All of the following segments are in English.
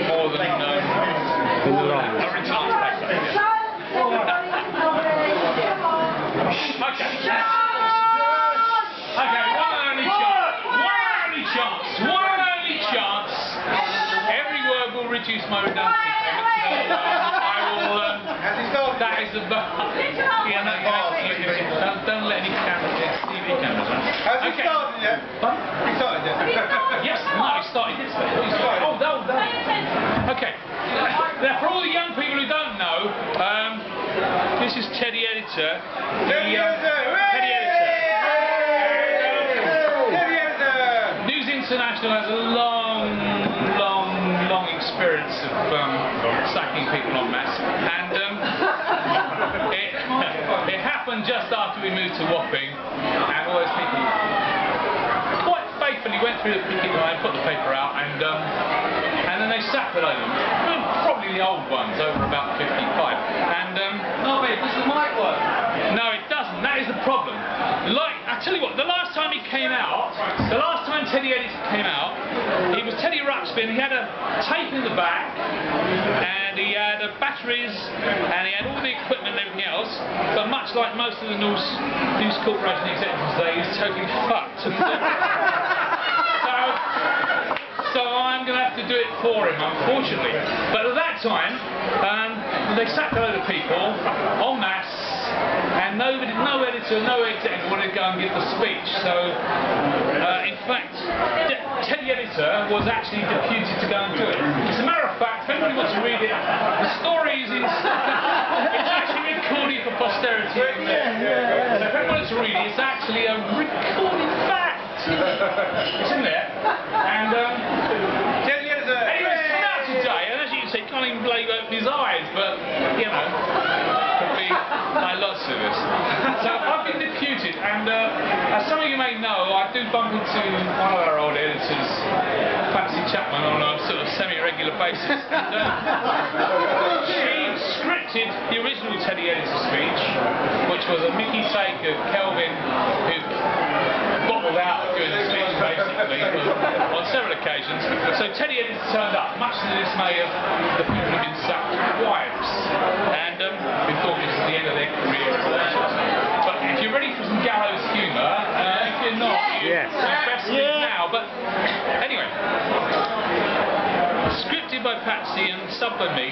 more than a retarded paper. Okay, one only chance. Every word will reduce my redundancy payment. So I will. That is the. Yeah, no, don't let any cameras, TV cameras. Has he started yet? Huh? He started yet? Yes, no, he started yesterday. Oh, no. Okay. Now, for all the young people who don't know, this is Teddy Editor. Teddy Editor! News International has a long experience of sacking people en masse, and it happened just after we moved to Wapping, and all those people quite faithfully went through the picket line, put the paper out, and then they sacked a load of them. Probably the old ones, over about 55. And no, wait, this is my work. No, it doesn't. That is the problem. Like, I tell you what, the last time he came out, the last time Teddy Editor came out, he was Teddy Ruxpin. He had a tape in the back, and he had batteries, and he had all the equipment and everything else. But much like most of the news corporation executives today, he's totally fucked. So I'm going to have to do it for him, unfortunately. But at that time, they sacked a load of people en masse, and no editor, no executive wanted to go and give the speech. So, in fact, Teddy Editor was actually deputed to go and do it. As a matter of fact, if anybody wants to read it, the story is in. It's actually recorded for posterity. So if anyone wants to read it, it's actually a recorded fact. It's in there, and Teddy Editor! anyway, it's come out today, and as you can see, can't even bloody open his eyes, but, you know, could be like lots of us. So I've been deputed, and as some of you may know, I do bump into one of our old editors, Patsy Chapman, on a sort of semi-regular basis. And, she scripted the original Teddy Editor speech, which was a Mickey take of Kelvin, who bottled out during the speech, basically, on several occasions. So Teddy Editor turned up, much to the dismay of the people who've been sacked wives, and we thought this was the end of their career. But if you're ready for some gallows humour, if you're not, you're best leave now. But anyway, scripted by Patsy and subbed by me.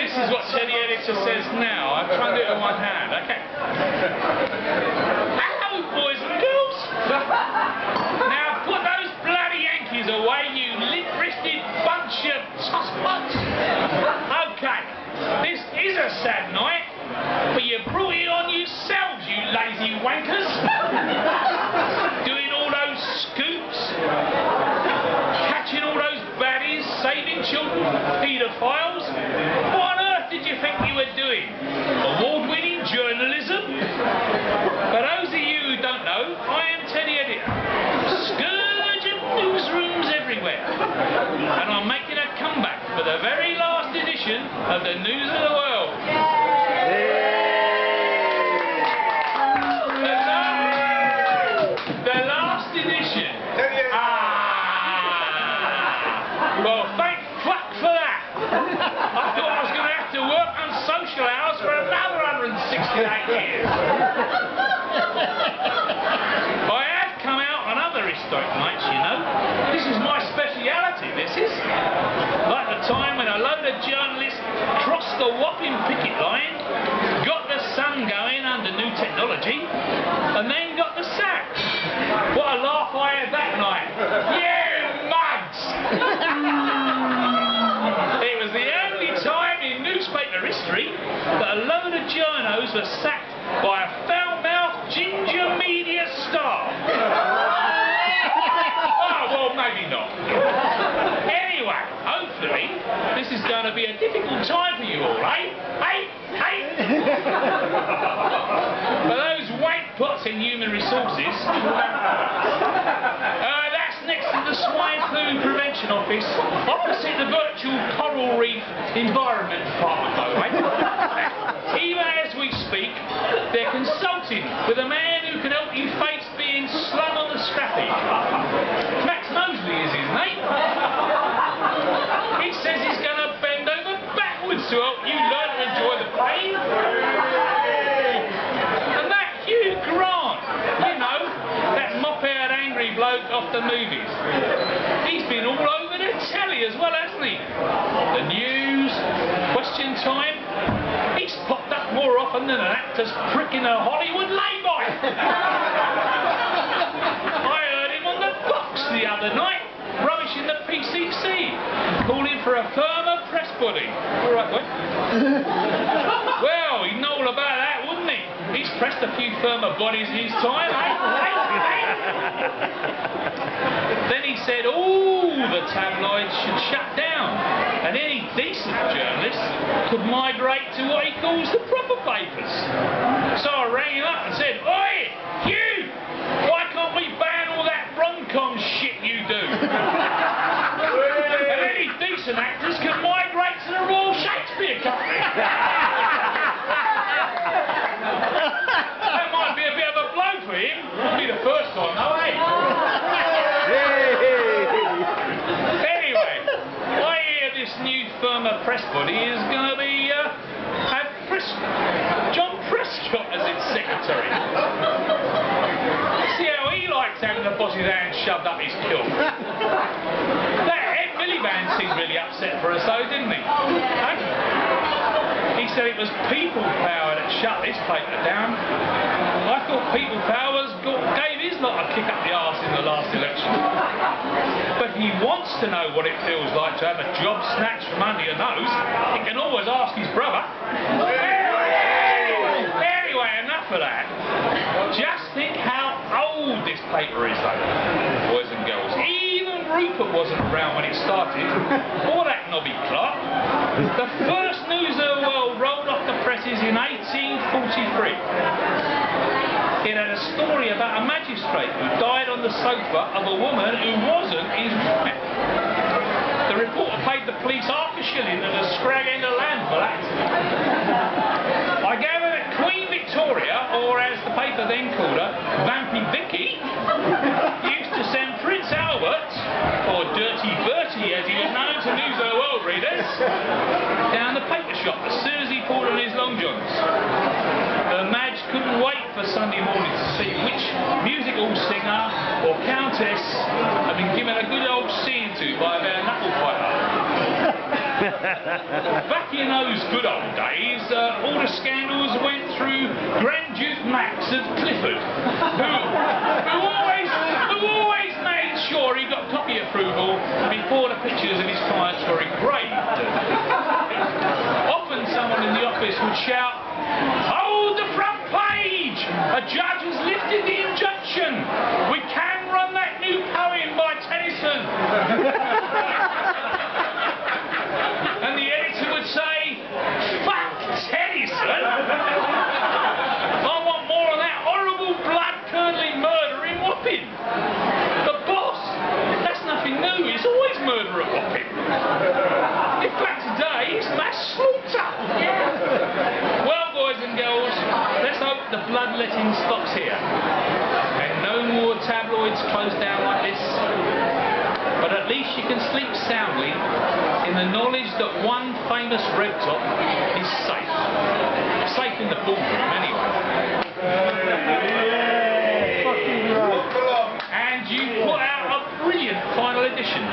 This is what Teddy Editor says now. I'm trying to do it with one hand. Okay. Hello, boys and girls. Now put those bloody Yankees away, you limp-wristed bunch of tosspot. Okay. This is a sad night, but you brought it on yourselves, you lazy wankers. Doing all those scoops, catching all those baddies, saving children from paedophiles. What on earth did you think you were doing? Award-winning journalism? For those of you who don't know, I am Teddy Editor, scourge of newsrooms everywhere, and I'm making a comeback for the very last edition of the News of the World. The last edition. Well, thank fuck for that. I thought I was going to have to work on social hours for another 168 years. I have come out on other historic nights, you know. This is my speciality, this is. Like the time when a load of journalists crossed the Wapping picket line, got the sun going under new technology, and then got the sack. What a laugh I had that night. You mugs! It was the only time in newspaper history that a load of journos were sacked by a foul-mouthed ginger media star. Oh, well, maybe not. Anyway, hopefully, this is going to be a difficult time for you all, eh? For those wank pots in human resources, that's next to the Swine Flu Prevention Office, opposite the virtual coral reef environment department, by the way. Even as we speak, they're consulting with a man who can help you face being slung on the scrappy. Max Mosley is his name. to help you learn to enjoy the pain. And that Hugh Grant, you know, that mop-haired angry bloke off the movies, he's been all over the telly as well, hasn't he? The news, Question Time, he's popped up more often than an actor's prick in a Hollywood lay-by. I heard him on the box the other night, rummishing the PCC, calling for a firmer press body. All right, boy. Well, he'd know all about that, wouldn't he? He's pressed a few firmer bodies in his time, eh? Then he said all the tabloids should shut down, and any decent journalist could migrate to what he calls the proper papers. So I rang him up and said, "Oi, Hugh, why can't we ban all that rom-com shit you do? And any decent actors can migrate to the Royal Shakespeare Company." That might be a bit of a blow for him. Won't be the first time, though, eh? Anyway, I hear this new firmer press body is going to be have John Prescott as its secretary. See how he likes having the boss's hand shoved up his kilt. That Ed Miliband seemed really upset for us though, didn't he? He said it was people power that shut this paper down. I thought people power gave his lot a kick up the arse in the last election. But he wants to know what it feels like to have a job snatched from under your nose. He can always ask his brother. Anyway, enough of that. Just think how old this paper is though, boys and girls. Even Rupert wasn't around when it started, or that knobby Clark. The first news of the world rolled off the presses in 1843. It had a story about a magistrate who died on the sofa of a woman who wasn't his wife. The reporter paid the police half a shilling and a scrag end of land for that. I gather that Queen Victoria, or as the paper then called her, Vampy Vicky, used to send Prince Albert, or Dirty Bertie as he was known to News of the World readers, down the paper shop as soon as he pulled on his long johns. Madge couldn't wait for Sunday morning to see which musical singer or countess had been given a good old seeing to by their knuckle fighter. Back in those good old days, all the scandals went through Grand Duke Max of Clifford, who always made sure he got copy approval before the pictures of his clients were engraved. Often someone in the office would shout, "Hold the front page! A judge has lifted the injunction! We can run that new poem by Tennyson!" And the editor would say, "Fuck Tennyson! I want more of that horrible blood-curdling murdering whopping! The boss! That's nothing new, it's always murder at whopping! In fact today it's mass slaughter!" Well, boys and girls, let's hope the bloodletting stops here and no more tabloids close down like this. But at least you can sleep soundly in the knowledge that one famous red top is safe. Safe in the ballroom anyway. And you put out a brilliant final edition.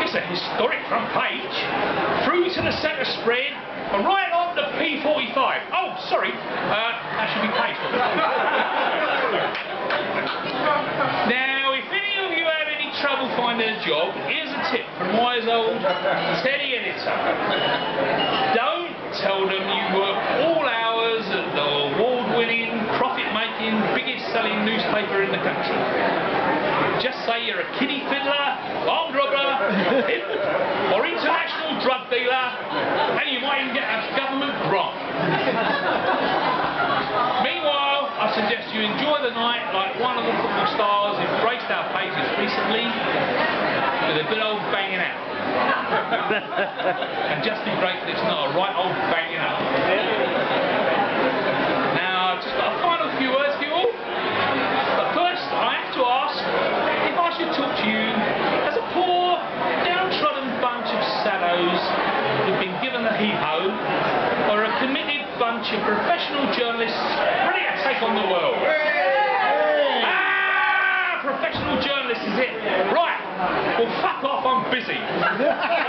It's a historic front page, through to the centre spread, and right on to P45. Oh, sorry, that should be paid for. Now, if any of you have any trouble finding a job, here's a tip from wise old Teddy Editor. Don't tell them you work all hours at the award-winning, profit-making, biggest-selling newspaper in the country. Just say you're a kiddie fiddler, armed robber, pimp, or international drug dealer, and you might even get a government grant. Meanwhile, I suggest you enjoy the night like one of the football stars who graced our pages recently, with a good old banging out. And just be grateful it's not a right old banging out. Now, I've just got a final few words for you all. But first, I have to ask if I should talk to you as a poor, downtrodden bunch of saddos who've been given the heave-ho bunch of professional journalists ready to take on the world. Ah, professional journalists is it. Right, well fuck off, I'm busy.